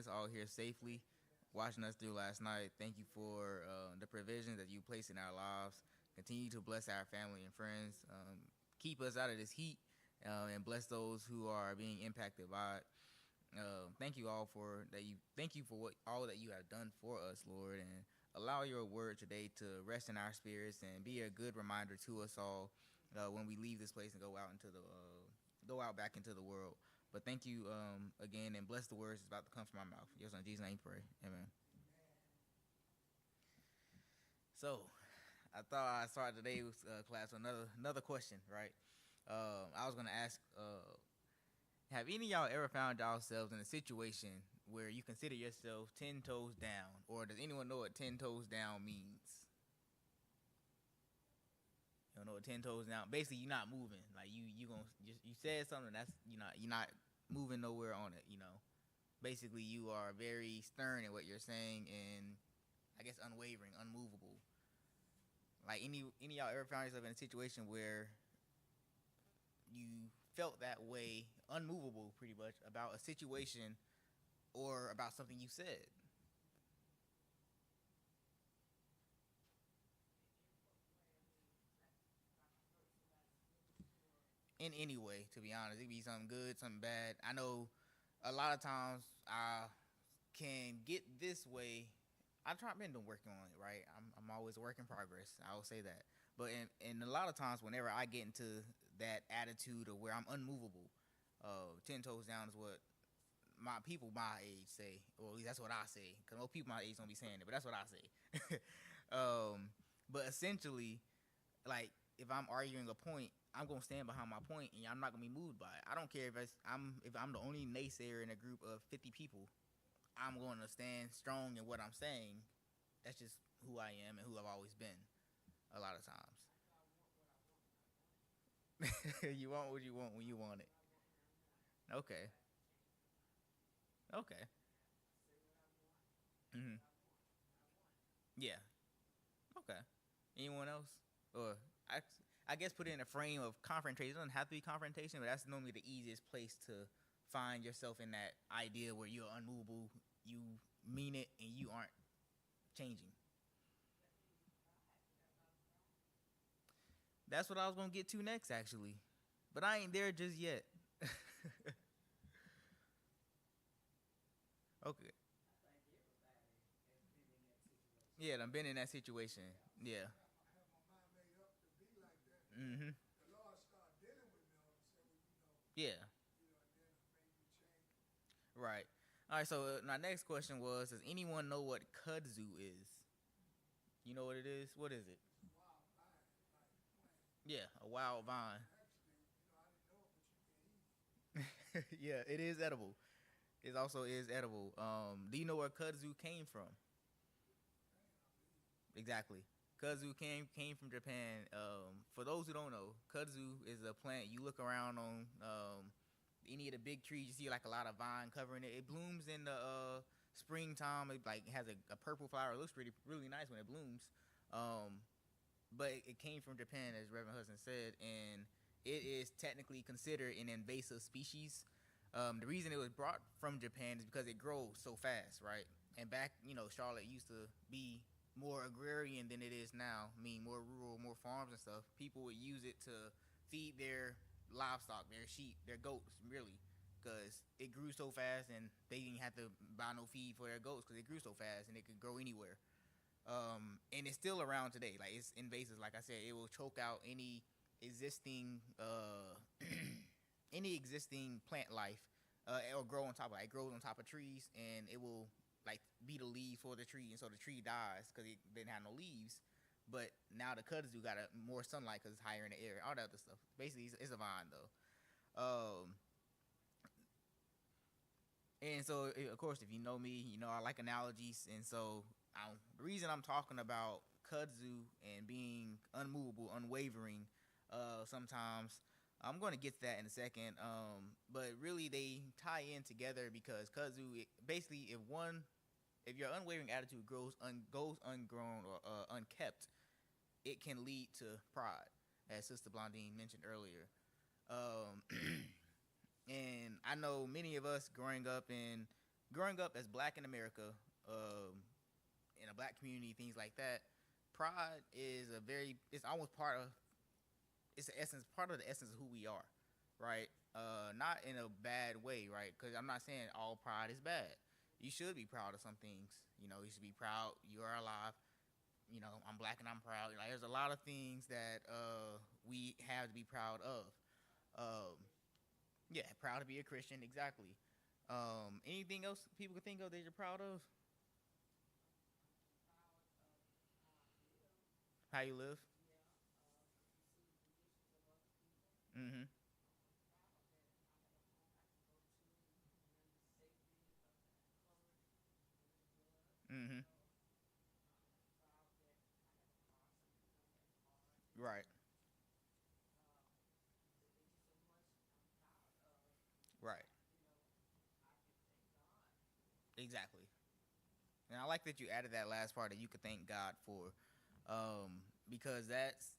us all here safely, watching us through last night. Thank you for the provisions that you place in our lives. Continue to bless our family and friends. Keep us out of this heat and bless those who are being impacted by it. Thank you all for that. Thank you for what all that you have done for us, Lord, and allow your word today to rest in our spirits and be a good reminder to us all when we leave this place and go out back into the world. But thank you again, and bless the words that's about to come from my mouth. Yes, in Jesus' name, pray. Amen. So, I thought I'd start today's class with another question, right? I was gonna ask, have any of y'all ever found yourselves in a situation where you consider yourself 10 toes down, or does anyone know what 10 toes down means? You don't know what 10 toes down? Basically, you're not moving. Like you gonna you said something that's you're not moving nowhere on it. Basically you are very stern in what you're saying, and I guess unwavering, unmovable. Like any of y'all ever found yourself in a situation where you felt that way, unmovable, pretty much about a situation or about something you said? In any way, to be honest, it could be something good, something bad. I know a lot of times I can get this way. Been doing working on it, right? I'm always a work in progress. I will say that. But in a lot of times, whenever I get into that attitude of where I'm unmovable, 10 toes down is what my people my age say, or at least that's what I say. Cause most people my age don't be saying it, but that's what I say. But essentially, like if I'm arguing a point, I'm gonna stand behind my point, and I'm not gonna be moved by it. I don't care if I'm the only naysayer in a group of 50 people. I'm going to stand strong in what I'm saying. That's just who I am and who I've always been. A lot of times, you want what you want when you want it. Okay, okay. Hmm. Yeah. Okay. Anyone else? Or I, I guess put it in a frame of confrontation. It doesn't have to be confrontation, but that's normally the easiest place to find yourself in that idea where you're unmovable, you mean it, and you aren't changing. That's what I was gonna get to next, actually, but I ain't there just yet. Okay. Yeah, I've been in that situation. Yeah. Mhm. Yeah. Right. All right. So my next question was: does anyone know what kudzu is? You know what it is? What is it? Yeah, a wild vine. Yeah, it is edible. It also is edible. Do you know where kudzu came from? Exactly. Kudzu came from Japan. For those who don't know, kudzu is a plant. You look around on any of the big trees, you see like a lot of vine covering it. It blooms in the springtime. It like has a purple flower. It looks really nice when it blooms. Um, but it came from Japan, as Reverend Hudson said, and it is technically considered an invasive species. The reason it was brought from Japan is because it grows so fast, right? And back, Charlotte used to be more agrarian than it is now, meaning more rural, more farms and stuff. People would use it to feed their livestock, their sheep, their goats, really, because it grew so fast and they didn't have to buy no feed for their goats because it grew so fast and it could grow anywhere. And it's still around today. Like it's invasive. Like I said, it will choke out existing any existing plant life, or grow on top of it. It grows on top of trees, and it will like be the leaf for the tree, and so the tree dies because it didn't have no leaves. But now the kudzu got more sunlight because it's higher in the air. All that other stuff. Basically, it's a vine though. And so, of course, if you know me, I like analogies. And so, the reason I'm talking about kudzu and being unmovable, unwavering, sometimes I'm going to get to that in a second. But really, they tie in together because kudzu, basically, if your unwavering attitude goes ungrown or unkept, it can lead to pride, as Sister Blondine mentioned earlier. Um, And I know many of us growing up in growing up as black in America, in a black community, things like that, pride is a very it's almost part of it's the essence part of the essence of who we are, right? Not in a bad way, right? Because I'm not saying all pride is bad. You should be proud of some things. You should be proud you are alive. I'm black and I'm proud. Like there's a lot of things that we have to be proud of. Um, yeah, proud to be a Christian, exactly. Anything else people can think of that you're proud of? How you live? Mm-hmm. Mm-hmm. Right. Right. Exactly. And I like that you added that last part that you could thank God for, because that's,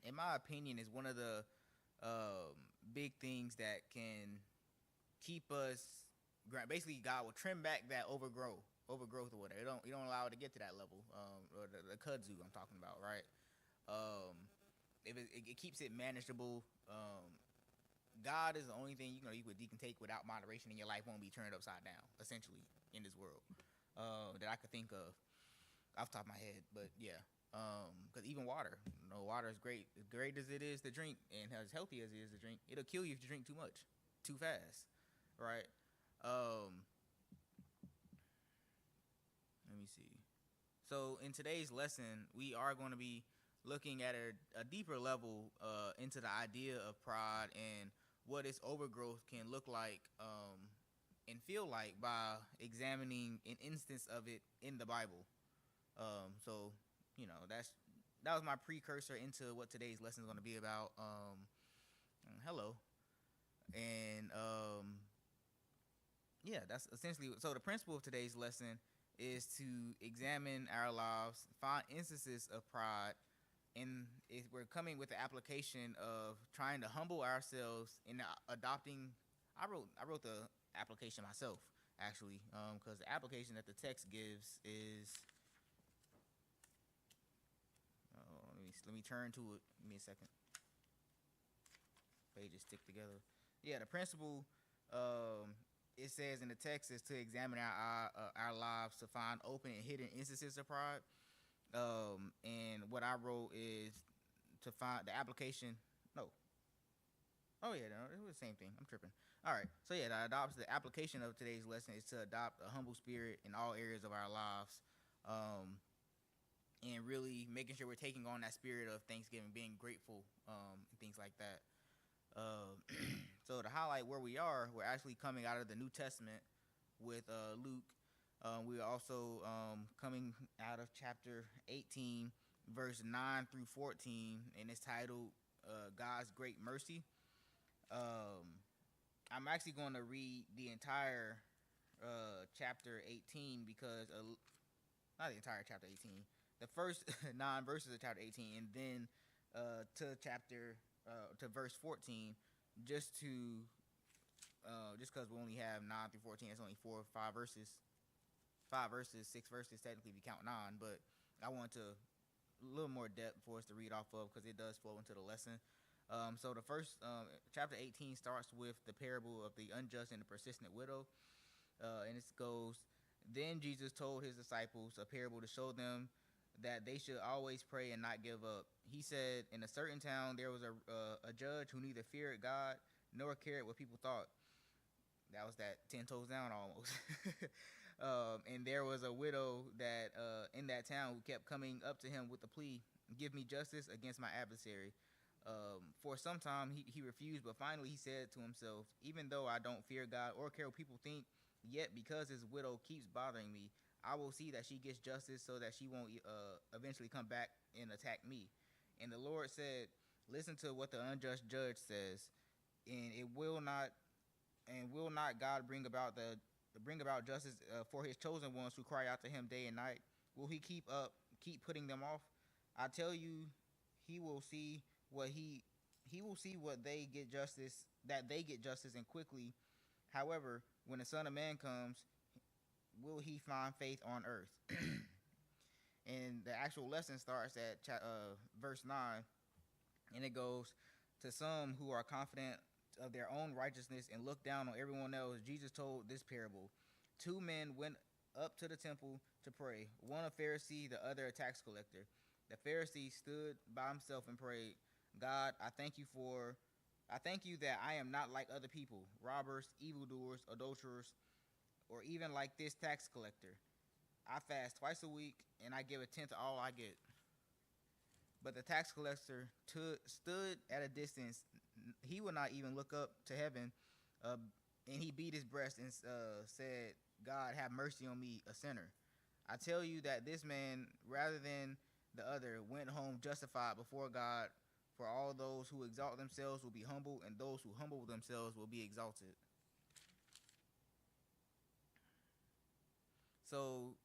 in my opinion, is one of the um, big things that can keep us. Basically, God will trim back that overgrowth or whatever. You don't allow it to get to that level, or the kudzu I'm talking about, right? Um, if it keeps it manageable. God is the only thing you can take without moderation, and your life won't be turned upside down, essentially, in this world, that I could think of off the top of my head. But yeah, because even water, water is great. As great as it is to drink, and as healthy as it is to drink, it'll kill you if you drink too much, too fast, right? Um, Let me see. So in today's lesson, we are going to be looking at a deeper level into the idea of pride and what its overgrowth can look like, and feel like by examining an instance of it in the Bible. So that was my precursor into what today's lesson is going to be about. Hello, and yeah, that's essentially so. The principle of today's lesson is to examine our lives, find instances of pride, and if we're coming with the application of trying to humble ourselves in adopting. I wrote the application myself actually, because the application that the text gives is. Let me turn to it. Give me a second. Pages stick together. Yeah, the principle, it says in the text, is to examine our lives to find open and hidden instances of pride. And what I wrote is to find the application. No. Oh yeah, no, it was the same thing. I'm tripping. All right. So yeah, the application of today's lesson is to adopt a humble spirit in all areas of our lives. And really making sure we're taking on that spirit of Thanksgiving, being grateful, and things like that. Uh, so to highlight where we are, we're actually coming out of the New Testament with Luke. We are also coming out of chapter 18, verse 9 through 14, and it's titled God's Great Mercy. I'm actually going to read the entire chapter 18 because, not the entire chapter 18, the first 9 verses of chapter 18, and then to verse 14, just to just because we only have 9 through 14, it's only 4 or 5 verses, 5 verses, 6 verses technically if you count 9, but I want to a little more depth for us to read off of because it does flow into the lesson. So the first chapter 18 starts with the parable of the unjust and the persistent widow, and it goes. Then Jesus told his disciples a parable to show them that they should always pray and not give up. He said, in a certain town there was a judge who neither feared God nor cared what people thought. That was that 10 toes down almost. And there was a widow that in that town who kept coming up to him with the plea, "Give me justice against my adversary." For some time he refused, but finally he said to himself, "Even though I don't fear God or care what people think, yet because this widow keeps bothering me, I will see that she gets justice so that she won't eventually come back and attack me." And the Lord said, "Listen to what the unjust judge says, and will not God bring about justice for his chosen ones who cry out to him day and night? Will he keep putting them off? I tell you, he will see what he will see what they get justice that they get justice and quickly. However, when the Son of Man comes, will he find faith on earth? And the actual lesson starts at verse 9, and it goes, to some who are confident of their own righteousness and look down on everyone else, Jesus told this parable. Two men went up to the temple to pray, one a Pharisee, the other a tax collector. The Pharisee stood by himself and prayed, God, I thank you that I am not like other people, robbers, evildoers, adulterers, or even like this tax collector. I fast twice a week, and I give a tenth of all I get. But the tax collector stood at a distance. He would not even look up to heaven, and he beat his breast and said, God, have mercy on me, a sinner. I tell you that this man, rather than the other, went home justified before God. For all those who exalt themselves will be humbled, and those who humble themselves will be exalted. So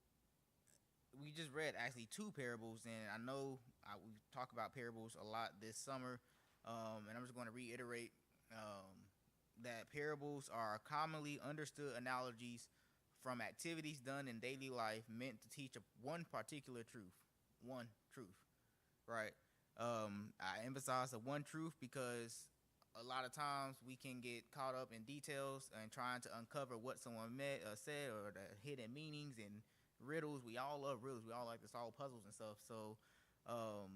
we just read actually two parables, and I know we talk about parables a lot this summer, and I'm just going to reiterate that parables are commonly understood analogies from activities done in daily life meant to teach one particular truth, right? I emphasize the one truth because a lot of times we can get caught up in details and trying to uncover what someone said, or the hidden meanings and riddles. We all love riddles. We all like to solve puzzles and stuff. So, well,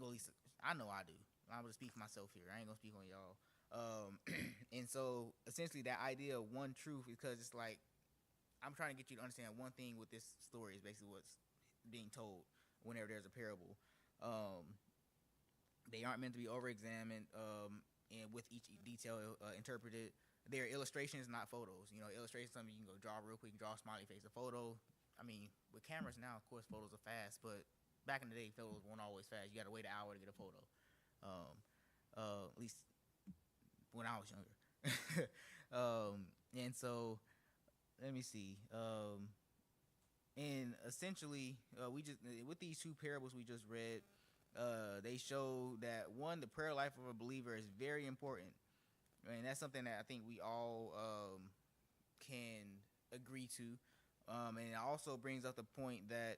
at least I know I do. I'm gonna speak for myself here. I ain't gonna speak on y'all. And so essentially that idea of one truth, because it's like I'm trying to get you to understand one thing with this story is basically what's being told whenever there's a parable. They aren't meant to be over-examined and with each detail interpreted. They're illustrations, not photos. You know, illustrations, something you can go draw real quick, draw a smiley face. A photo, I mean, with cameras now, of course, photos are fast, but back in the day, photos weren't always fast. You got to wait an hour to get a photo. At least when I was younger. And so, let me see. And essentially, we just with these two parables we just read, they show that one, the prayer life of a believer is very important, and that's something that I think we all can agree to. And it also brings up the point that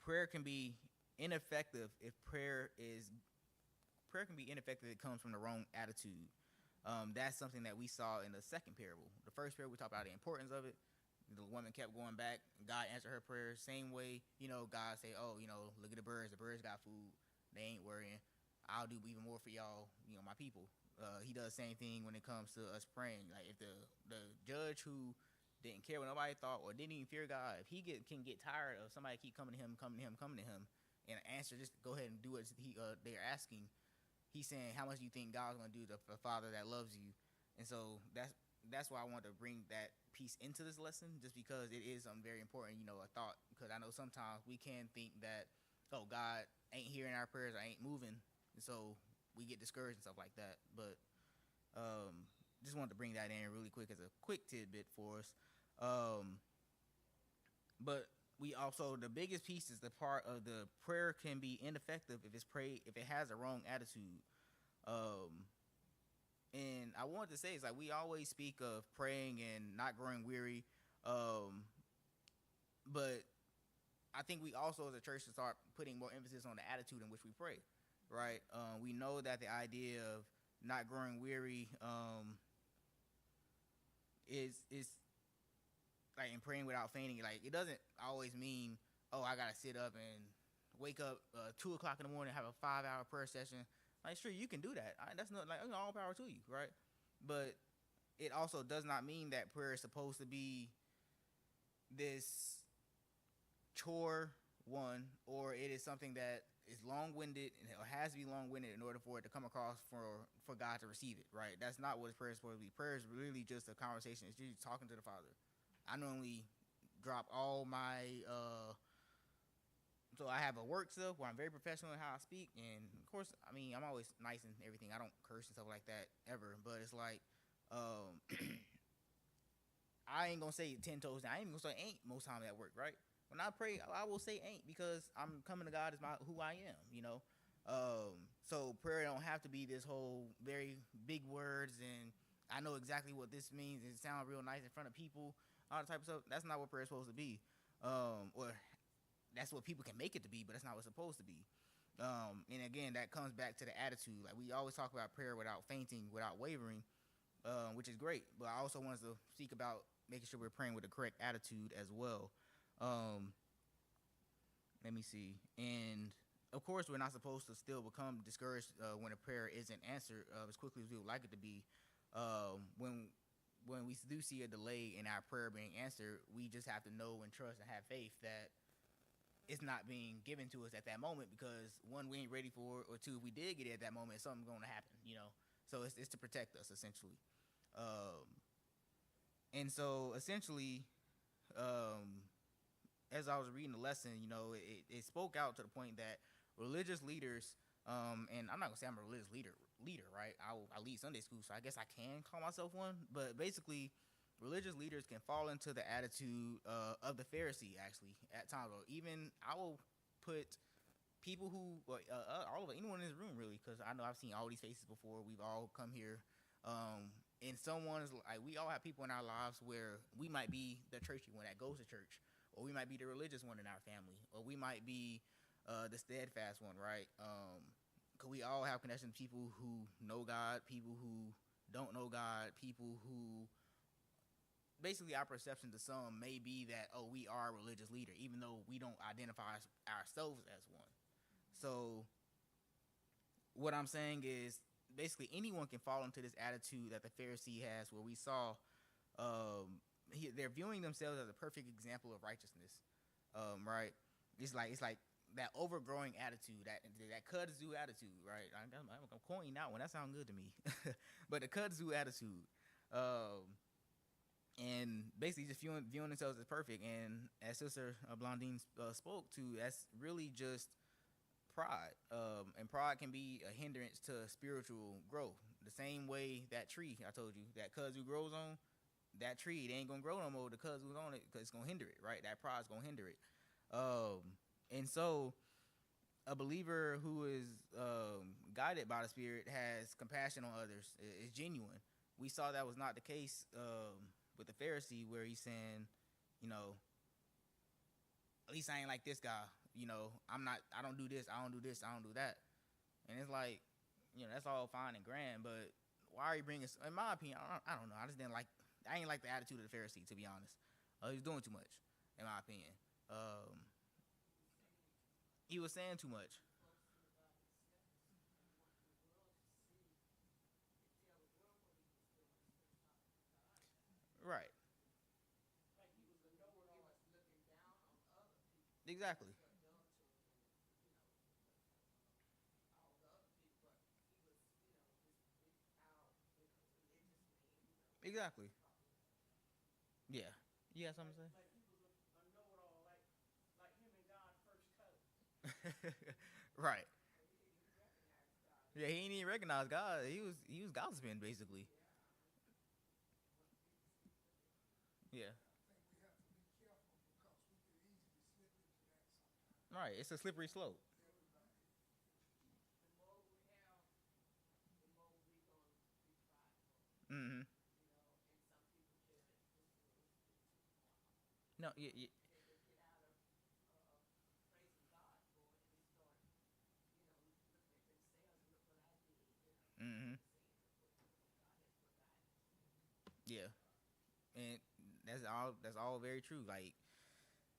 prayer can be ineffective if prayer can be ineffective if it comes from the wrong attitude. That's something that we saw in the second parable. The first parable, we talked about the importance of it. The woman kept going back. God answered her prayers. Same way, God say, oh, look at the birds. The birds got food. They ain't worrying. I'll do even more for y'all, my people. He does the same thing when it comes to us praying. Like if the judge who didn't care what nobody thought or didn't even fear God, if he can get tired of somebody keep coming to him, and answer, just go ahead and do what they're asking. He's saying, how much do you think God's going to do to the Father that loves you? And so that's why I wanted to bring that piece into this lesson, just because it is very important, a thought. Because I know sometimes we can think that, oh, God ain't hearing our prayers, or ain't moving, and so we get discouraged and stuff like that. But just wanted to bring that in really quick as a quick tidbit for us. But we also, the biggest piece is the part of the prayer can be ineffective if it has a wrong attitude. And I wanted to say, it's like we always speak of praying and not growing weary, but I think we also as a church should start putting more emphasis on the attitude in which we pray, right? We know that the idea of not growing weary is like in praying without fainting. Like it doesn't always mean, oh, I gotta sit up and wake up 2 o'clock in the morning and have a 5-hour prayer session. Like sure, you can do that. That's not like all power to you, right? But it also does not mean that prayer is supposed to be this chore one, or it is something that is long-winded and it has to be long-winded in order for it to come across for God to receive it, right? That's not what prayer is supposed to be. Prayer is really just a conversation. It's just talking to the Father. I normally drop all my so I have a work stuff where I'm very professional in how I speak, and of course, I mean, I'm always nice and everything. I don't curse and stuff like that ever, but it's like I ain't gonna say 10 toes down. I ain't even gonna say ain't most times at work, right? When I pray, I will say ain't, because I'm coming to God as who I am, So prayer don't have to be this whole very big words and I know exactly what this means. It sounds real nice in front of people, all the type of stuff. That's not what prayer is supposed to be. Or that's what people can make it to be, but that's not what it's supposed to be. And again, that comes back to the attitude. Like we always talk about prayer without fainting, without wavering, which is great. But I also want us to speak about making sure we're praying with the correct attitude as well. Um, Let me see. And of course, we're not supposed to still become discouraged when a prayer isn't answered as quickly as we would like it to be. When we do see a delay in our prayer being answered, we just have to know and trust and have faith that it's not being given to us at that moment, because one, we ain't ready for it, or two, if we did get it at that moment, something's going to happen, you know. So it's to protect us essentially. Um, and so essentially, um, as I was reading the lesson, you know, it spoke out to the point that religious leaders, and I'm not gonna say I'm a religious leader, right? I lead Sunday school, so I guess I can call myself one. But basically, religious leaders can fall into the attitude of the Pharisee, actually, at times. Or even I will put people who, all of anyone in this room, really, because I know I've seen all these faces before. We've all come here. And someone's like, we all have people in our lives where we might be the churchy one that goes to church, or we might be the religious one in our family, or we might be the steadfast one, right? Cause we all have connections to people who know God, people who don't know God, people who basically our perception to some may be that, oh, we are a religious leader, even though we don't identify ourselves as one. So what I'm saying is basically anyone can fall into this attitude that the Pharisee has, where we saw they're viewing themselves as a perfect example of righteousness, right? It's like that overgrowing attitude, that kudzu attitude, right? I'm coining that one. That sounds good to me. But the kudzu attitude, and basically just viewing themselves as perfect. And as Sister Blondine spoke to, that's really just pride. And pride can be a hindrance to spiritual growth. The same way that tree I told you that kudzu grows on, that tree, it ain't gonna grow no more. The kudzu's on it because it's gonna hinder it, right? That pride's gonna hinder it. And so a believer who is guided by the Spirit has compassion on others. Is genuine. We saw that was not the case with the Pharisee, where he's saying, you know, at least I ain't like this guy. You know, I don't do this, I don't do this, I don't do that. And it's like, you know, that's all fine and grand, but why are you bringing? In my opinion, I don't know. I just didn't like. I ain't like the attitude of the Pharisee, to be honest. He was doing too much, in my opinion. He was saying too much. Right. Exactly. Exactly. Yeah. You got something to say? Right. Yeah, he didn't even recognize God. He was gossiping basically. Yeah. Right. It's a slippery slope. Mm-hmm. No. Yeah. Yeah. Mm-hmm. Yeah. And that's all very true. Like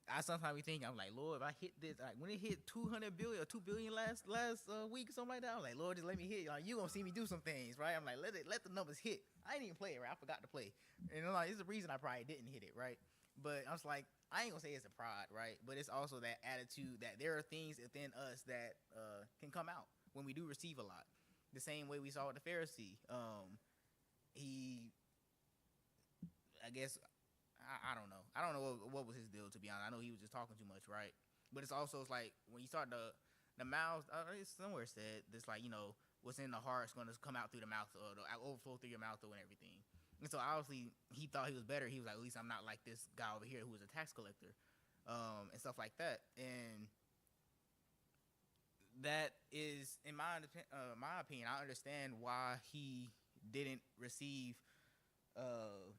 I sometimes be thinking, I'm like, Lord, if I hit this, like when it hit 200 billion or 2 billion last week or something like that, I'm like, Lord, just let me hit. Like you gonna see me do some things, right? I'm like, let the numbers hit. I didn't even play it, right? I forgot to play, and I'm like, it's the reason I probably didn't hit it, right? But I was like, I ain't gonna say it's a pride, right? But it's also that attitude that there are things within us that can come out when we do receive a lot. The same way we saw with the Pharisee. He, I guess, I don't know. I don't know what was his deal, to be honest. I know he was just talking too much, right? But it's like when you start the mouth. It's somewhere said this, like, you know, what's in the heart is going to come out through the mouth, or overflow through your mouth, and everything. And so obviously he thought he was better. He was like, at least I'm not like this guy over here who was a tax collector, and stuff like that. And that is, in my opinion, I understand why he didn't receive uh,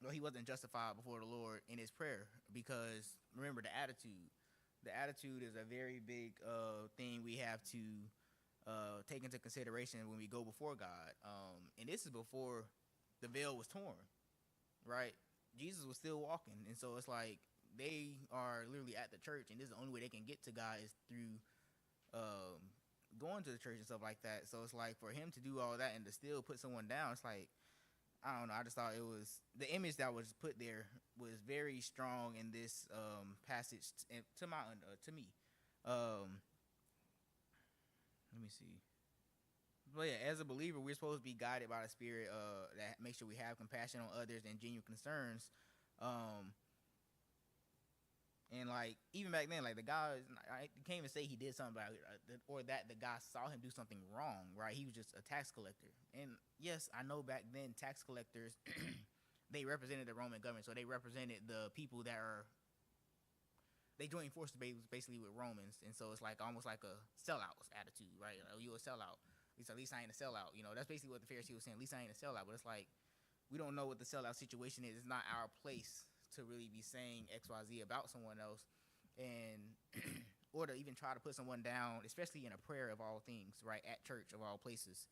well, he wasn't justified before the Lord in his prayer because remember the attitude. The attitude is a very big thing we have to take into consideration when we go before God. And this is before the veil was torn, right? Jesus was still walking, and so it's like they are literally at the church, and this is the only way they can get to God is through um, going to the church and stuff like that. So it's like for him to do all that and to still put someone down, it's like I don't know. I just thought it was the image that was put there was very strong in this passage to me. Um, let me see. But yeah, as a believer, we're supposed to be guided by the Spirit that makes sure we have compassion on others and genuine concerns. Um, and like even back then, like the guy, I can't even say he did something about it, or that the guy saw him do something wrong. Right? He was just a tax collector. And yes, I know back then tax collectors they represented the Roman government, so they represented the people that are they joined forces basically with Romans, and so it's like almost like a sellout attitude, right? Like, you a sellout. At least I ain't a sellout. You know, that's basically what the Pharisee was saying. At least I ain't a sellout. But it's like we don't know what the sellout situation is. It's not our place to really be saying X, Y, Z about someone else, and or to even try to put someone down, especially in a prayer of all things, right? At church of all places.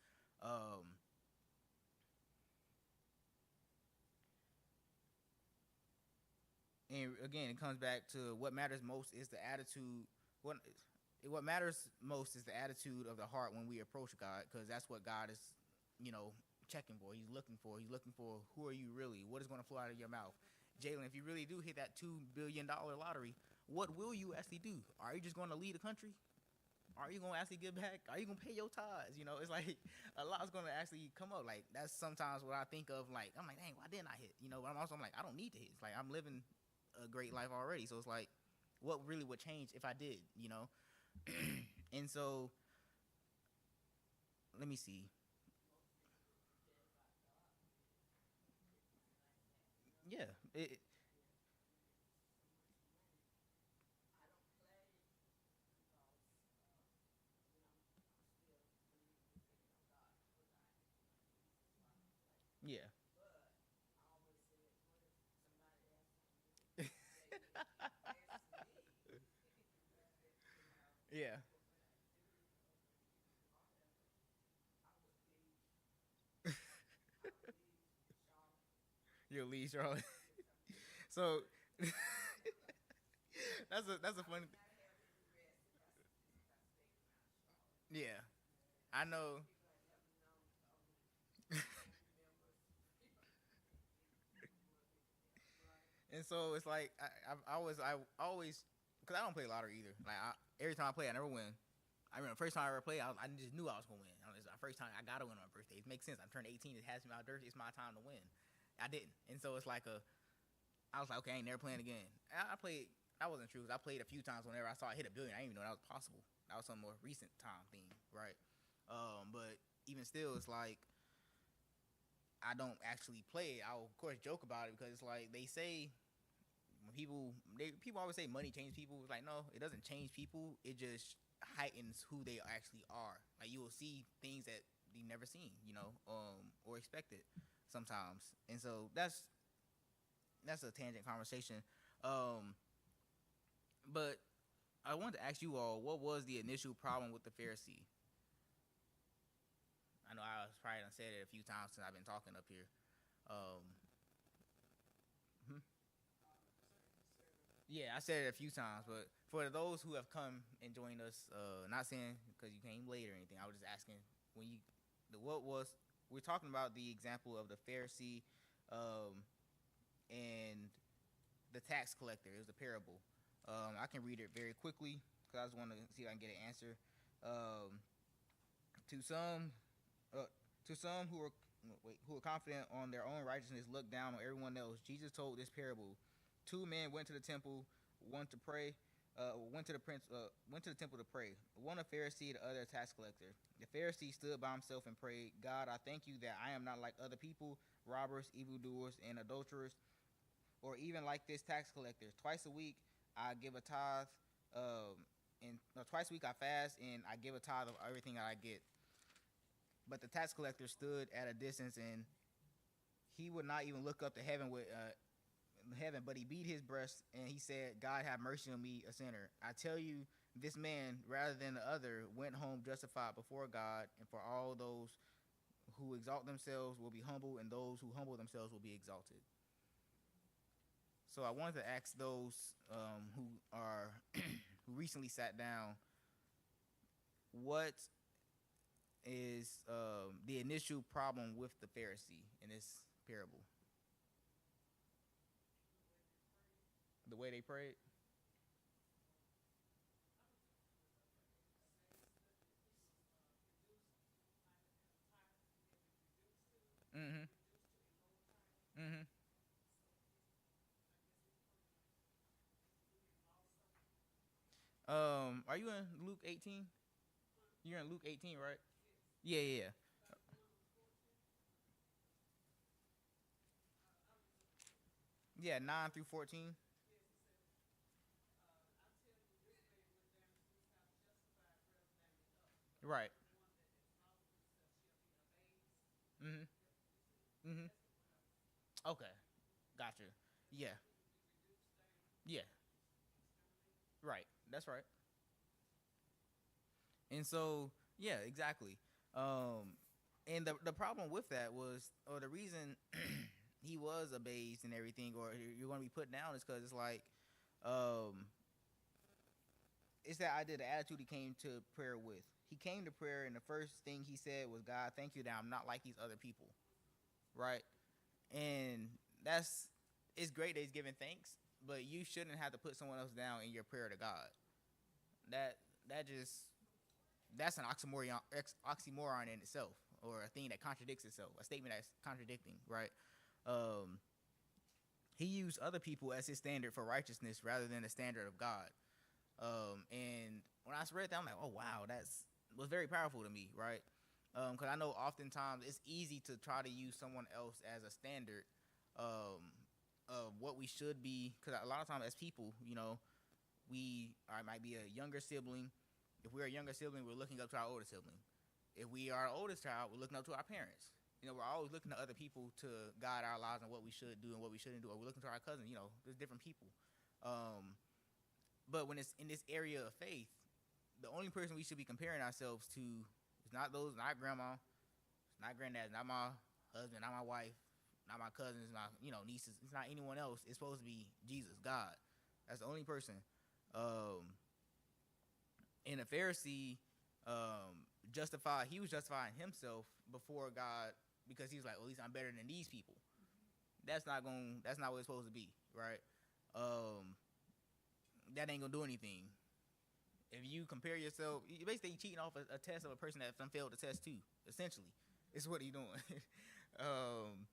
And again, it comes back to what matters most is the attitude. What matters most is the attitude of the heart when we approach God, because that's what God is, you know, checking for. He's looking for. He's looking for who are you really? What is going to flow out of your mouth? Jalen, if you really do hit that $2 billion lottery, what will you actually do? Are you just going to lead the country? Are you going to actually give back? Are you going to pay your tithes? You know, it's like a lot's going to actually come up. Like that's sometimes what I think of. Like I'm like, dang, why didn't I hit? You know, but I'm like, I don't need to hit. It's like I'm living a great life already. So it's like, what really would change if I did? You know, and so let me see. Yeah, yeah, yeah. You'll leave Charlotte. So that's a funny. Yeah, I know. And so it's like I always because I don't play lottery either. Like every time I play, I never win. I remember the first time I ever played, I just knew I was gonna win. It's the first time I gotta win on my birthday. It makes sense. I'm turning 18. It has to be my birthday. It's my time to win. I didn't, and so it's like I was like, okay, I ain't never playing again. I played. That wasn't true. 'Cause I played a few times whenever I saw I hit a billion. I didn't even know that was possible. That was some more recent time thing, right? But even still, it's like I don't actually play it. I'll of course joke about it because it's like they say when people always say money changes people. It's like no, it doesn't change people. It just heightens who they actually are. Like you will see things that you never seen, or expected sometimes. And so that's a tangent conversation. Um, but I wanted to ask you all, what was the initial problem with the Pharisee? I know I was probably done said it a few times since I've been talking up here. Um, hmm? Yeah, I said it a few times, but for those who have come and joined us, not saying because you came late or anything, I was just asking when you, what was we're talking about the example of the Pharisee, and the tax collector. It was a parable. I can read it very quickly because I just want to see if I can get an answer. Um, to some, to some who are confident on their own righteousness, look down on everyone else. Jesus told this parable: two men went to the temple, one to pray. Went to the temple to pray. One a Pharisee, the other a tax collector. The Pharisee stood by himself and prayed, God, I thank you that I am not like other people, robbers, evildoers, and adulterers, or even like this tax collector. Twice a week I give a tithe, and no, twice a week I fast and I give a tithe of everything that I get. But the tax collector stood at a distance and he would not even look up to heaven with heaven, but he beat his breast and he said, "God have mercy on me, a sinner." I tell you, this man, rather than the other, went home justified before God. And for all those who exalt themselves will be humbled, and those who humble themselves will be exalted. So I wanted to ask those who are who recently sat down, what is the initial problem with the Pharisee in this parable? The way they prayed. Mm-hmm. Mm-hmm. Are you in Luke 18? You're in Luke 18, right? Yeah, yeah, yeah. Yeah, 9 through 14. Right. Mm-hmm. Mm-hmm. Okay. Gotcha. Yeah. Yeah. Right. That's right. And so, yeah, exactly. Um, and the problem with that was, or the reason he was abased and everything, or you're going to be put down, is because it's like, um, it's that idea, the attitude he came to prayer with. He came to prayer, and the first thing he said was, "God, thank you that I'm not like these other people." Right? And that's it's great that he's giving thanks, but you shouldn't have to put someone else down in your prayer to God. That that just that's an oxymoron in itself, or a thing that contradicts itself, a statement that's contradicting, right? Um, he used other people as his standard for righteousness rather than the standard of God. And when I read that, I'm like, oh wow, that's was very powerful to me, right? Because I know oftentimes it's easy to try to use someone else as a standard um, of what we should be. Because a lot of times as people, we might be a younger sibling. If we're a younger sibling, we're looking up to our older sibling. If we are our oldest child, we're looking up to our parents. We're always looking to other people to guide our lives and what we should do and what we shouldn't do. Or we're looking to our cousins. There's different people. But when it's in this area of faith, the only person we should be comparing ourselves to is not grandma, it's not granddad, not my husband, not my wife, not my cousins, not nieces. It's not anyone else. It's supposed to be Jesus, God. That's the only person. Um, and the Pharisee he was justifying himself before God because he was like, well, at least I'm better than these people. That's not what it's supposed to be, right? Um, that ain't gonna do anything. If you compare yourself, you basically cheating off a test of a person that failed the test too. Essentially, it's what he's doing. um,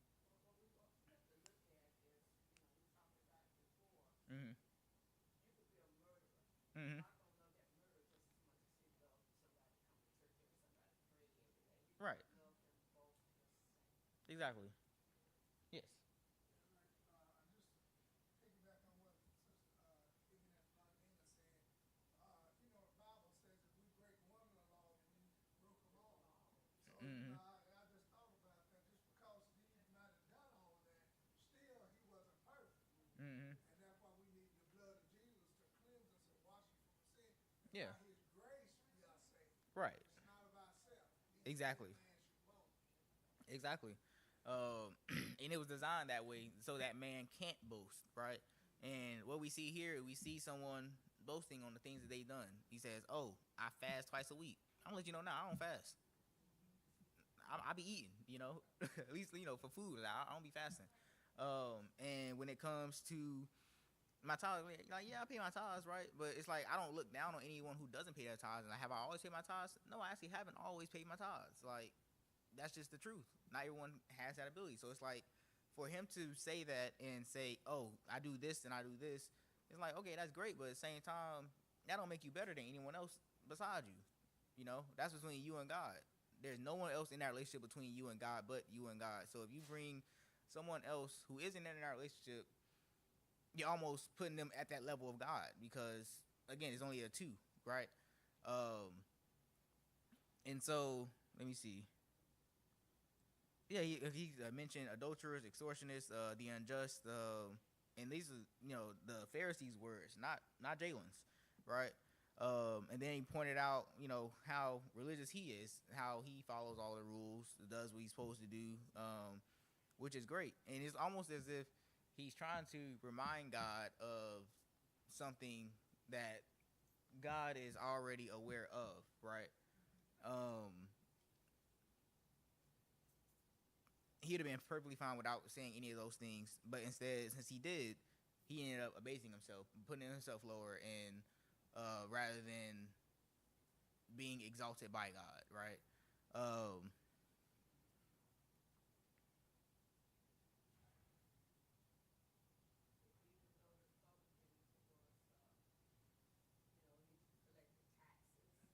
mm-hmm, mm-hmm. Right. Exactly. Yes. Mm-hmm. Mm-hmm. Yeah. Right. Exactly. Exactly. And it was designed that way so that man can't boast, right? And what we see here, we see someone boasting on the things that they've done. He says, "Oh, I fast twice a week." I'm gonna let you know now, I don't fast. I be eating, at least for food. I don't be fasting. And when it comes to my tithes, like yeah, I pay my tithes, right? But it's like I don't look down on anyone who doesn't pay their tithes. And have I always paid my tithes? No, I actually haven't always paid my tithes. Like that's just the truth. Not everyone has that ability. So it's like for him to say that and say, "Oh, I do this and I do this," it's like okay, that's great, but at the same time, that don't make you better than anyone else beside you. That's between you and God. There's no one else in that relationship between you and God but you and God. So if you bring someone else who isn't in that relationship, you're almost putting them at that level of God because again, it's only a two, right? Um, and so let me see. Yeah, he mentioned adulterers, extortionists, the unjust, and these are the Pharisees' words, not Jalen's, right? And then he pointed out how religious he is, how he follows all the rules, does what he's supposed to do, which is great. And it's almost as if he's trying to remind God of something that God is already aware of, right? Um, he'd have been perfectly fine without saying any of those things, but instead, since he did, he ended up abasing himself, putting himself lower, and rather than being exalted by God, right? Um,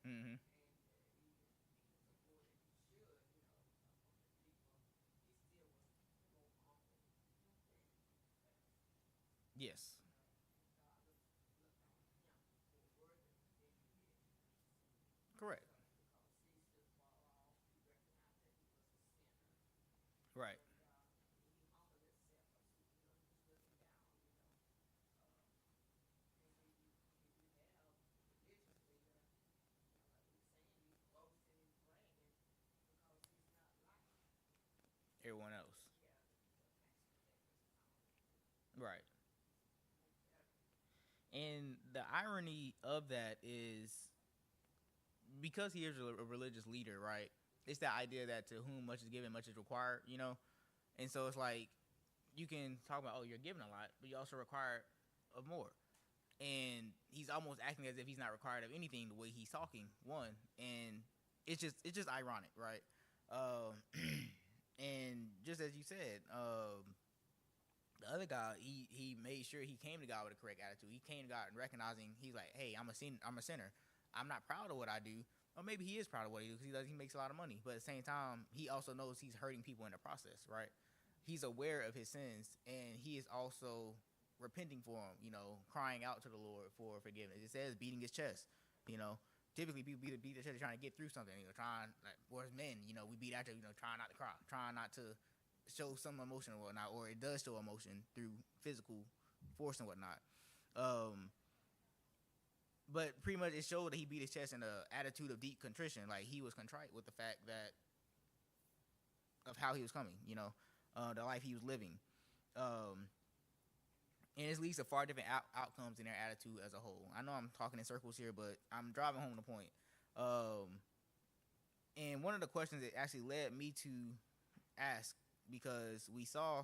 mm-hmm. Yes, correct, right, everyone else, right. And the irony of that is because he is a religious leader, right? It's that idea that to whom much is given, much is required. And so it's like you can talk about, oh, you're given a lot, but you also require of more. And he's almost acting as if he's not required of anything the way he's talking. One, and it's just ironic, right? Um, and just as you said, the other guy, he made sure he came to God with a correct attitude. He came to God and recognizing he's like, hey, I'm a sinner. I'm not proud of what I do. Or maybe he is proud of what he does because he makes a lot of money. But at the same time, he also knows he's hurting people in the process, right? He's aware of his sins, and he is also repenting for them. Crying out to the Lord for forgiveness. It says beating his chest. You know, typically people beat their chest trying to get through something. Trying like, or as men, we beat our chest. Trying not to cry, trying not to show some emotion or whatnot, or it does show emotion through physical force and whatnot. Um, but pretty much it showed that he beat his chest in an attitude of deep contrition, like he was contrite with the fact that of how he was coming, the life he was living, um, and it leads to far different outcomes in their attitude as a whole. I know I'm talking in circles here, but I'm driving home the point. Um, and one of the questions that actually led me to ask, because we saw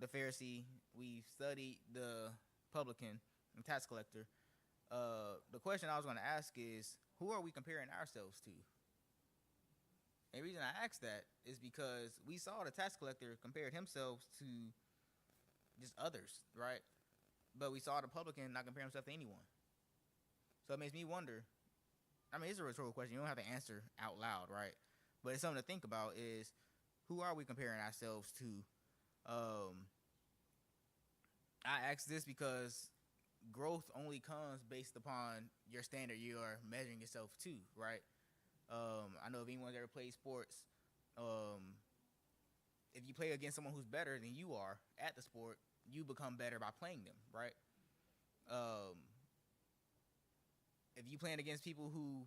the Pharisee, we studied the publican and tax collector. The question I was going to ask is, who are we comparing ourselves to? And the reason I asked that is because we saw the tax collector compared himself to just others, right? But we saw the publican not compare himself to anyone. So it makes me wonder. I mean, it's a rhetorical question. You don't have to answer out loud, right? But it's something to think about is, who are we comparing ourselves to? I ask this because growth only comes based upon your standard you are measuring yourself to, right? I know if anyone's ever played sports, um, if you play against someone who's better than you are at the sport, you become better by playing them, right? Um, if you playing against people who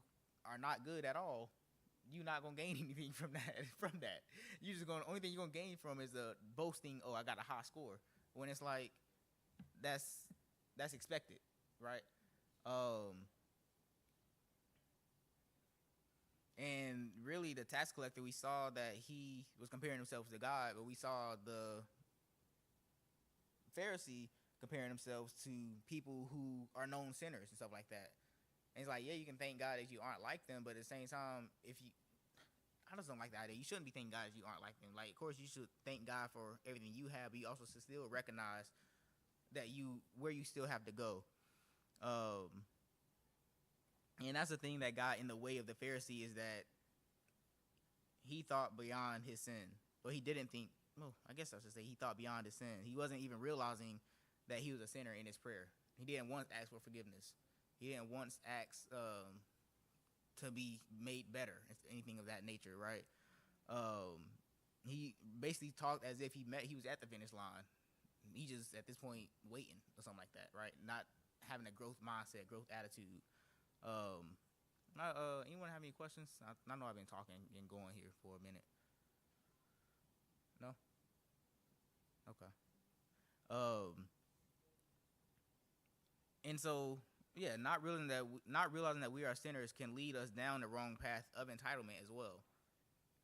are not good at all, you're not gonna gain anything from that. You just gonna only thing you're gonna gain from is the boasting. Oh, I got a high score. When it's like that's expected, right? Um, and really, the tax collector, we saw that he was comparing himself to God, but we saw the Pharisee comparing themselves to people who are known sinners and stuff like that. And it's like, yeah, you can thank God that you aren't like them, but at the same time, if you, I just don't like the idea. You shouldn't be thanking God that you aren't like them. Like, of course, you should thank God for everything you have, but you also should still recognize that where you still have to go. Um, and that's the thing that got in the way of the Pharisee, is that he thought beyond his sin. Well, he didn't think. Well, I guess I should say he thought beyond his sin. He wasn't even realizing that he was a sinner in his prayer. He didn't once ask for forgiveness. He didn't once ask to be made better, anything of that nature, right? Um, he basically talked as if he was at the finish line. He just at this point waiting or something like that, right? Not having a growth mindset, growth attitude. Um, Anyone have any questions? I know I've been talking and going here for a minute. No. Okay. Um, and so yeah, not realizing that we are sinners can lead us down the wrong path of entitlement as well.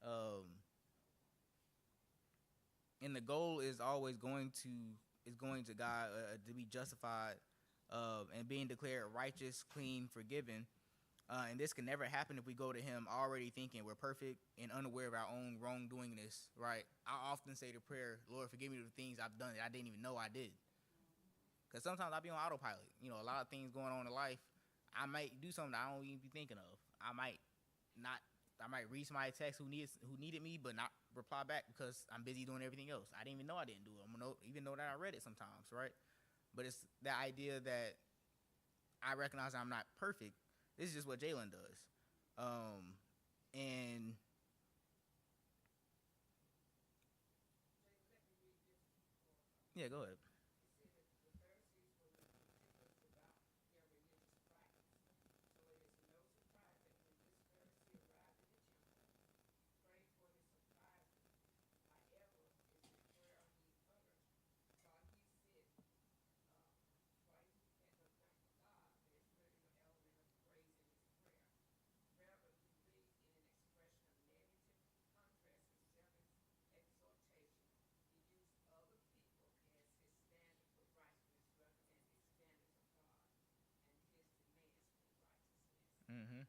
Um, and the goal is always going to God, to be justified, and being declared righteous, clean, forgiven. And this can never happen if we go to Him already thinking we're perfect and unaware of our own wrongdoingness. Right? I often say the prayer, "Lord, forgive me for the things I've done that I didn't even know I did." Because sometimes I be on autopilot. A lot of things going on in life. I might do something I don't even be thinking of. I might not. I might read somebody text who needed me, but not reply back because I'm busy doing everything else. I didn't even know I didn't do it. I'm gonna even know that I read it sometimes, right? But it's the idea that I recognize I'm not perfect. This is just what Jalen does, and yeah, go ahead. Mm-hmm.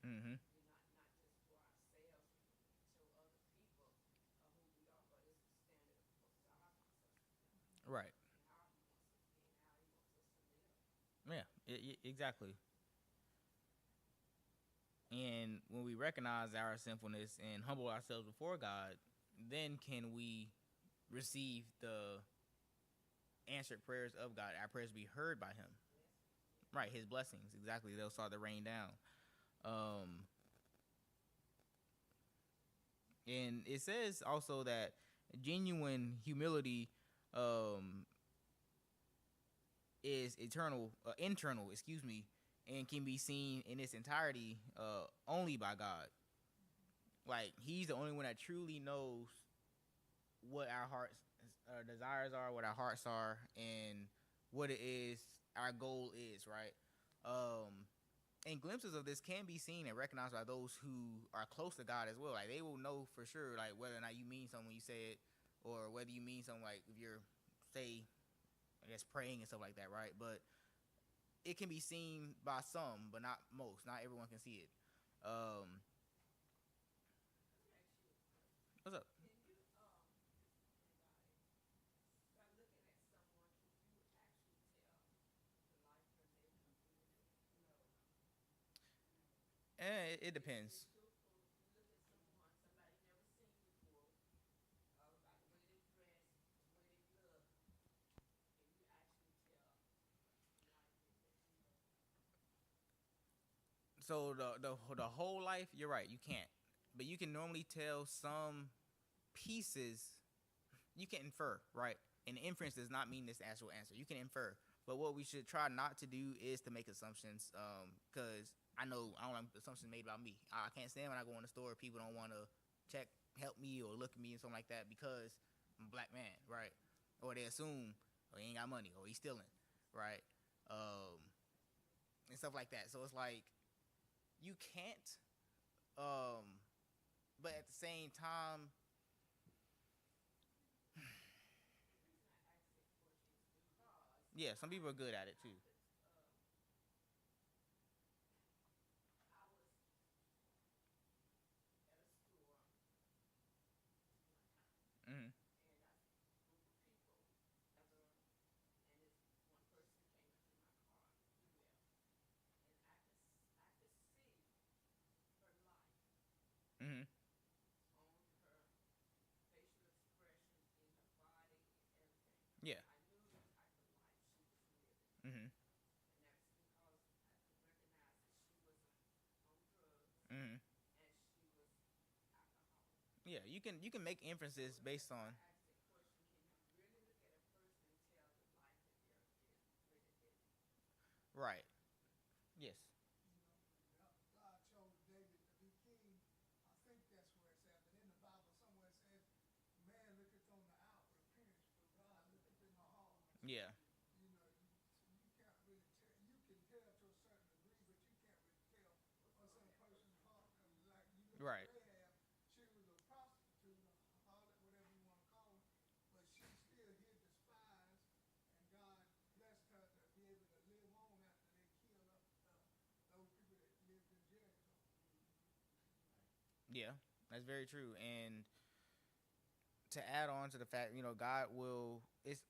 Mm-hmm. Right. Yeah. Exactly. And when we recognize our sinfulness and humble ourselves before God, then can we receive the answered prayers of God. Our prayers be heard by Him. Right, His blessings. Exactly. They'll start to rain down. Um, and it says also that genuine humility um, is internal, excuse me, and can be seen in its entirety only by God. Like He's the only one that truly knows what our hearts desires are, what our hearts are, and what it is our goal is, right? And glimpses of this can be seen and recognized by those who are close to God as well. Like they will know for sure, like whether or not you mean something when you say it, or whether you mean something like if you're, say, I guess praying and stuff like that, right? But it can be seen by some, but not most. Not everyone can see it. Um, what's up? It depends. So the whole life, you're right. You can't, but you can normally tell some pieces. You can infer, right? And inference does not mean this actual answer. You can infer, but what we should try not to do is to make assumptions. Because I know I don't like assumptions made about me. I can't stand when I go in the store. People don't want to check, help me, or look at me and something like that because I'm a black man, right? Or they assume, oh, he ain't got money, or he's stealing, right? Um, and stuff like that. So it's like you can't. Um, but at the same time, yeah, some people are good at it too. Mm-hmm. Mm-hmm. Yeah, you can make inferences based on. Right. Yes. Yeah. Right. Yeah, that's very true. And to add on to the fact, God will. It's.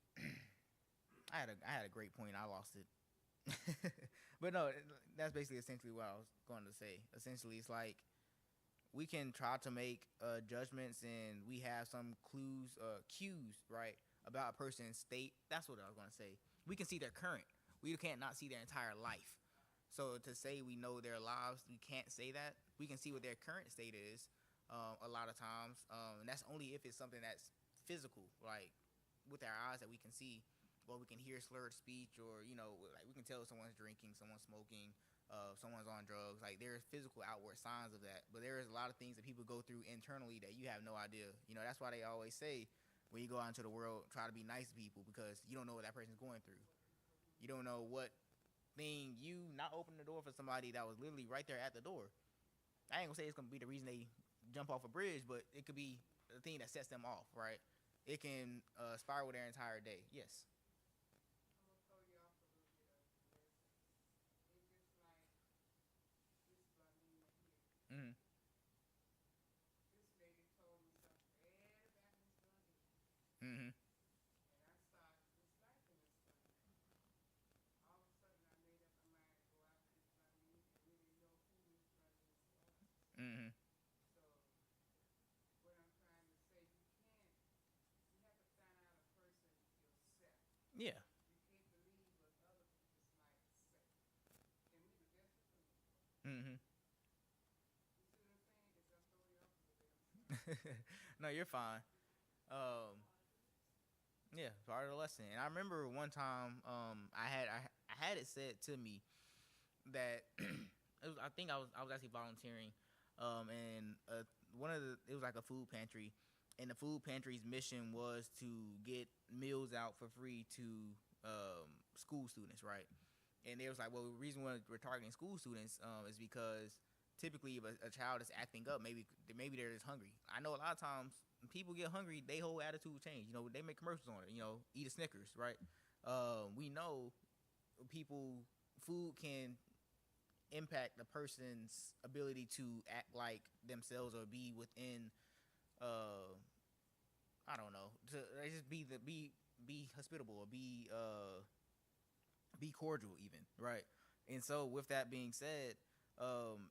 I had a great point. I lost it. But no, that's basically essentially what I was going to say. Essentially, it's like we can try to make judgments, and we have some cues, right, about a person's state. That's what I was going to say. We can see their current. We can't not see their entire life. So to say we know their lives, we can't say that. We can see what their current state is. A lot of times, and that's only if it's something that's physical, like with our eyes that we can see, or we can hear slurred speech, or like we can tell someone's drinking, someone's smoking, someone's on drugs. Like there's physical outward signs of that, but there is a lot of things that people go through internally that you have no idea. That's why they always say when you go out into the world, try to be nice to people because you don't know what that person's going through. You don't know what thing you not opening the door for somebody that was literally right there at the door. I ain't gonna say it's gonna be the reason they jump off a bridge, but it could be the thing that sets them off, right? It can spiral their entire day. Yes. Mm-hmm. Mm-hmm. Mm-hmm. Yeah. Mm-hmm. No, you're fine. Um, yeah, part of the lesson. And I remember one time, I had it said to me that I think I was actually volunteering, and one of the it was like a food pantry, and the food pantry's mission was to get meals out for free to school students, right? And they was like, well, the reason why we're targeting school students is because typically if a child is acting up, maybe they're just hungry. I know a lot of times when people get hungry, they whole attitude change. They make commercials on it. Eat a Snickers, right? We know people food can impact a person's ability to act like themselves or be within uh I don't know, to just be hospitable or be cordial even, right? And so with that being said,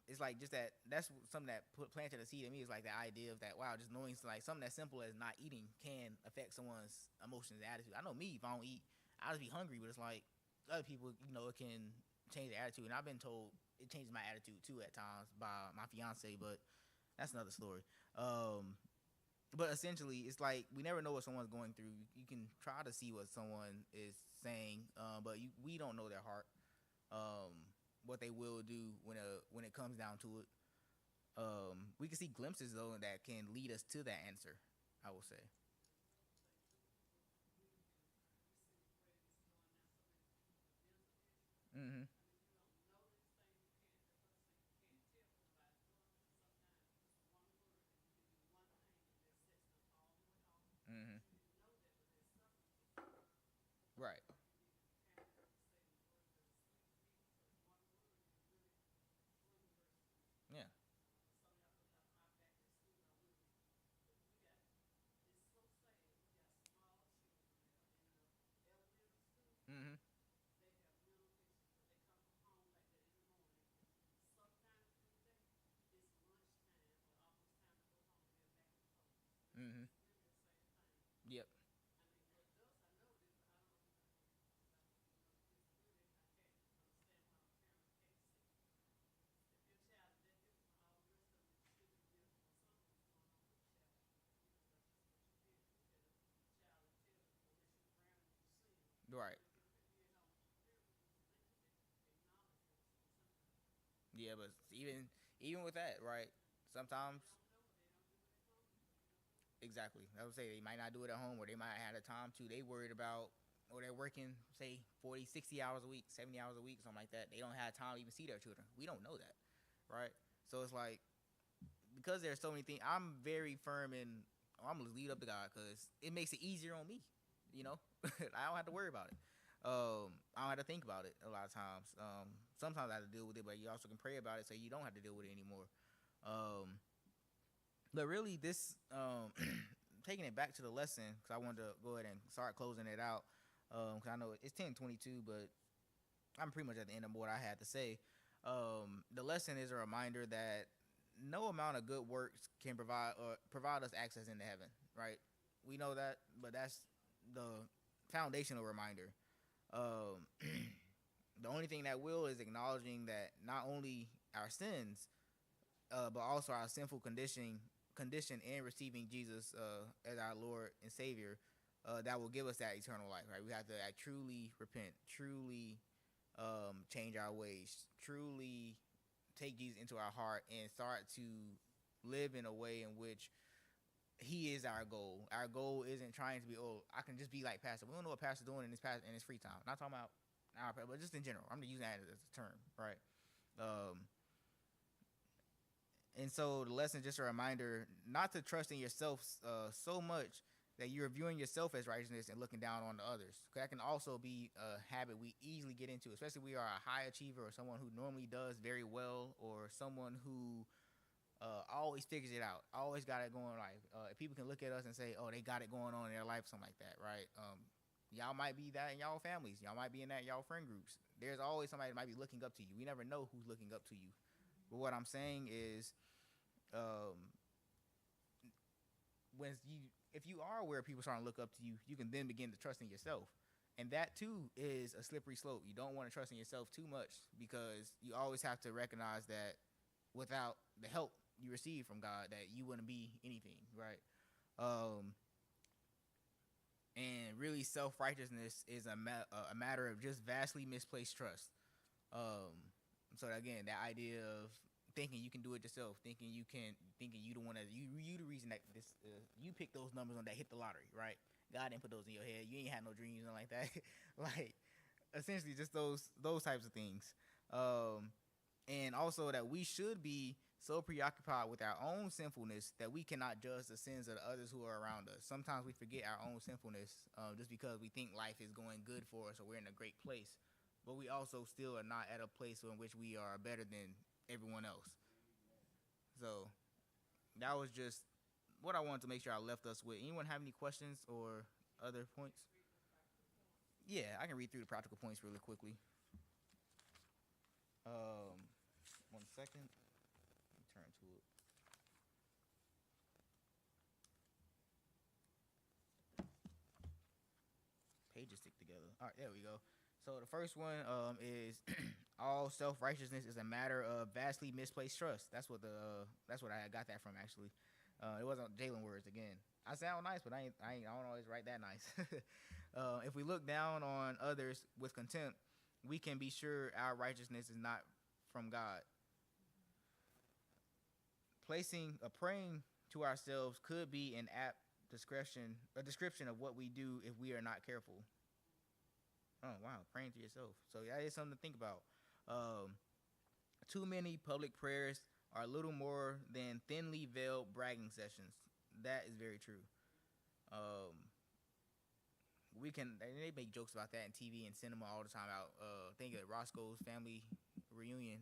it's like just that's something that planted a seed in me, is like the idea of that, wow, just knowing like something as simple as not eating can affect someone's emotions and attitude. I know me, if I don't eat, I'll just be hungry, but it's like other people, it can change their attitude, and I've been told it changes my attitude too at times by my fiance, but that's another story. But essentially, it's like we never know what someone's going through. You can try to see what someone is saying, but we don't know their heart, um, what they will do when it comes down to it. We can see glimpses though that can lead us to that answer, I will say. Mm-hmm. Mm-hmm. Right. Yeah. Mm-hmm. Mm-hmm. Yep. Right. Yeah, but even with that, right? Sometimes exactly. I would say they might not do it at home, or they might have the time to. They worried about, or they're working, say 40, 60 hours a week, 70 hours a week, something like that. They don't have time to even see their children. We don't know that, right? So it's like, because there's so many things. I'm very firm in. I'm gonna lead up to God because it makes it easier on me. You know, I don't have to worry about it. I don't have to think about it a lot of times. Sometimes I have to deal with it, but you also can pray about it so you don't have to deal with it anymore. Um, but really, this taking it back to the lesson, because I wanted to go ahead and start closing it out. Because I know it's 10:22, but I'm pretty much at the end of what I had to say. The lesson is a reminder that no amount of good works can provide us access into heaven. Right? We know that, but that's the foundational reminder. Um, the only thing that will is acknowledging that not only our sins, but also our sinful condition and receiving Jesus as our Lord and Savior, that will give us that eternal life. Right? We have to truly repent, truly change our ways, truly take Jesus into our heart, and start to live in a way in which He is our goal. Our goal isn't trying to be, oh, I can just be like Pastor. We don't know what Pastor's doing in his free time. I'm not talking about our, but just in general. I'm just using that as a term, right? Um, and so the lesson is just a reminder not to trust in yourself so much that you're viewing yourself as righteousness and looking down on the others. That can also be a habit we easily get into, especially if we are a high achiever or someone who normally does very well, or someone who always figures it out, always got it going. Like people can look at us and say, "Oh, they got it going on in their life," something like that, right? Y'all might be that in y'all families. Y'all might be in that in y'all friend groups. There's always somebody that might be looking up to you. We never know who's looking up to you. But what I'm saying is, um, when you if you are aware people starting to look up to you, you can then begin to trust in yourself. And that too is a slippery slope. You don't want to trust in yourself too much, because you always have to recognize that without the help you receive from God, that you wouldn't be anything, right? Um, and really, self righteousness is a matter of just vastly misplaced trust. Um, so again, that idea of thinking you can do it yourself, thinking you the one that you the reason that this you pick those numbers on that hit the lottery, right? God didn't put those in your head. You ain't had no dreams and like that, like essentially just those types of things. Um, and also that we should be so preoccupied with our own sinfulness that we cannot judge the sins of the others who are around us. Sometimes we forget our own sinfulness just because we think life is going good for us or we're in a great place, but we also still are not at a place in which we are better than everyone else. So that was just what I wanted to make sure I left us with. Anyone have any questions or other points? Yeah, I can read through the practical points really quickly. Um, 1 second. Let me turn to it. Pages stick together. All right, there we go. So the first one is all self righteousness is a matter of vastly misplaced trust. That's what I got that from actually. It wasn't Jalen words again. I sound nice, but I don't always write that nice. If we look down on others with contempt, we can be sure our righteousness is not from God. Praying to ourselves could be an apt description of what we do if we are not careful. Oh wow, praying to yourself. So that is something to think about. Um, Too many public prayers are little more than thinly veiled bragging sessions. That is very true. Um, they make jokes about that in TV and cinema all the time. Out think of Roscoe's family reunion.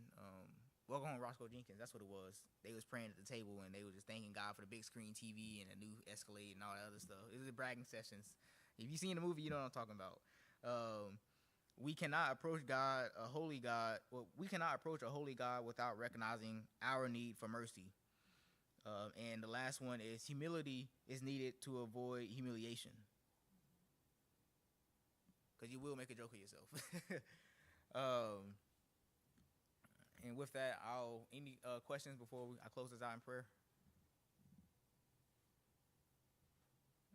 Welcome home, Roscoe Jenkins. That's what it was. They was praying at the table and they was just thanking God for the big screen TV and a new Escalade and all that other stuff. It was bragging sessions. If you seen the movie, you know what I'm talking about. We cannot approach God, a holy God. Well, we cannot approach a holy God without recognizing our need for mercy. And the last one is humility is needed to avoid humiliation, because you will make a joke of yourself. um, and with that, any questions before I close this out in prayer?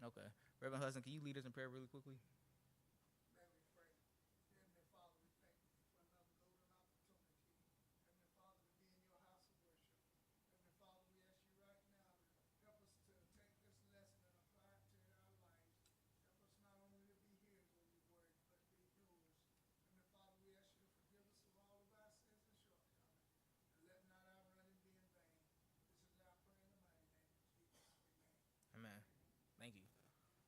Okay, Reverend Hudson, can you lead us in prayer really quickly?